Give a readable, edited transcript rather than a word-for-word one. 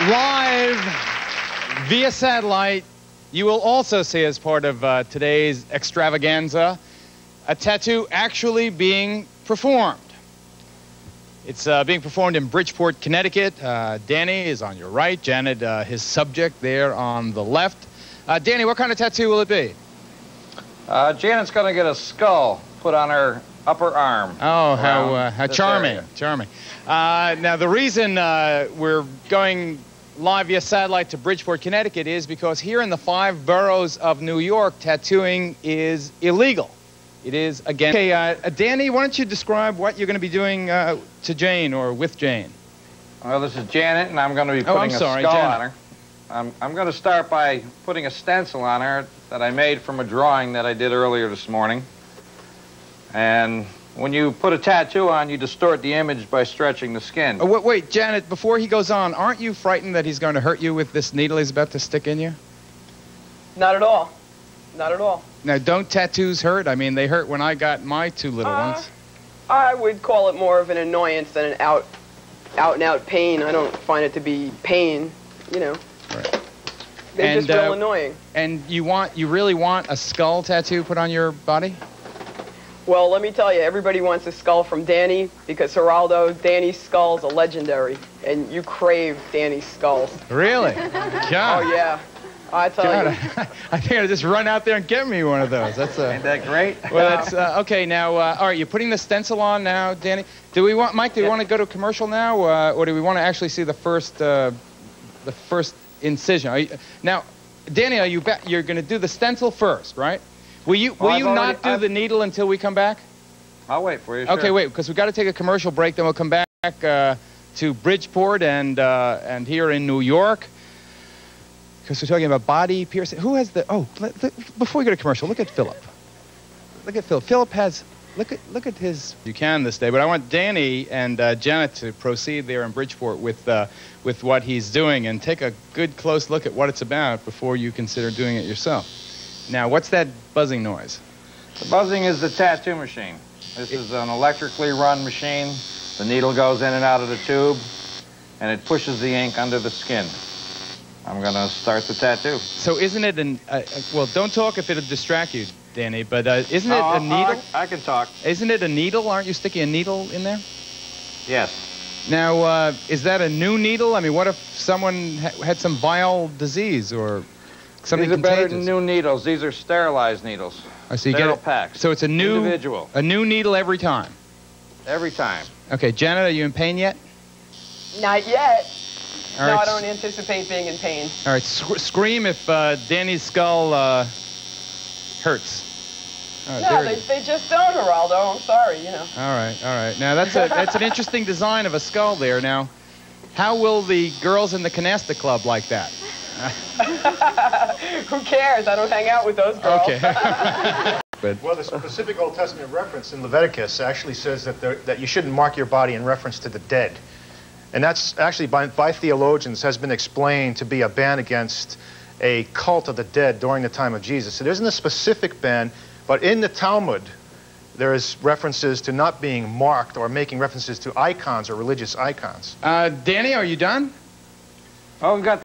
Live via satellite, you will also see, as part of today's extravaganza, a tattoo actually being performed. It's being performed in Bridgeport, Connecticut. Danny is on your right, Janet, his subject, there on the left. Danny, what kind of tattoo will it be? Janet's going to get a skull put on her upper arm. Oh, how charming, area. Charming. Now, the reason we're going live via satellite to Bridgeport, Connecticut is because here in the 5 boroughs of New York, tattooing is illegal. It is, again... Okay, Danny, why don't you describe what you're going to be doing to Jane or with Jane? Well, this is Janet, and I'm going to be putting a skull on her. I'm going to start by putting a stencil on her that I made from a drawing that I did earlier this morning. And when you put a tattoo on, you distort the image by stretching the skin. Oh, wait, Janet, before he goes on, aren't you frightened that he's going to hurt you with this needle he's about to stick in you? Not at all. Not at all. Now, don't tattoos hurt? I mean, they hurt when I got my 2 little ones. I would call it more of an annoyance than an out-and-out pain. I don't find it to be pain, you know. Right. They're just real annoying. And you really want a skull tattoo put on your body? Well, let me tell you, everybody wants a skull from Danny because, Geraldo, Danny's skulls are legendary, and you crave Danny's skulls. Really? God. Oh, yeah. I tell you. I think I'll just run out there and get me one of those. That's Ain't that great? Well, that's okay. Now, all right, you're putting the stencil on now, Danny. Do we want, Mike? Do we want to go to commercial now, or do we want to actually see the first incision? Now, Danny, you're going to do the stencil first, right? Will you not do the needle until we come back? I'll wait for you. Sure. Okay, wait, because we've got to take a commercial break. Then we'll come back to Bridgeport and here in New York. Because we're talking about body piercing. Who has the... Oh, before we go to commercial, look at Philip. Look at Philip. Philip has... Look at his... You can this day, but I want Danny and Janet to proceed there in Bridgeport with what he's doing and take a good close look at what it's about before you consider doing it yourself. Now, what's that buzzing noise? The buzzing is the tattoo machine. This is an electrically run machine. The needle goes in and out of the tube, and it pushes the ink under the skin. I'm going to start the tattoo. So isn't it well, don't talk if it'll distract you, Danny, but isn't it a needle? I can talk. Isn't it a needle? Aren't you sticking a needle in there? Yes. Now, is that a new needle? I mean, what if someone had some vile disease or something contagious? These are better than new needles. These are sterilized needles. Oh, so you get it, packs. So it's a new... Individual. A new needle every time? Every time. Okay, Janet, are you in pain yet? Not yet. All no, right. I don't anticipate being in pain. All right, scream if Danny's skull hurts. No, they just don't, Geraldo. I'm sorry, you know. All right, all right. Now, that's an interesting design of a skull there. Now, how will the girls in the Canasta Club like that? Who cares? I don't hang out with those girls. Okay. Well, the specific Old Testament reference in Leviticus actually says that you shouldn't mark your body in reference to the dead. And that's actually, by theologians, has been explained to be a ban against a cult of the dead during the time of Jesus. So there isn't a specific ban, but in the Talmud, there's references to not being marked or making references to icons or religious icons. Danny, are you done? Oh, we've got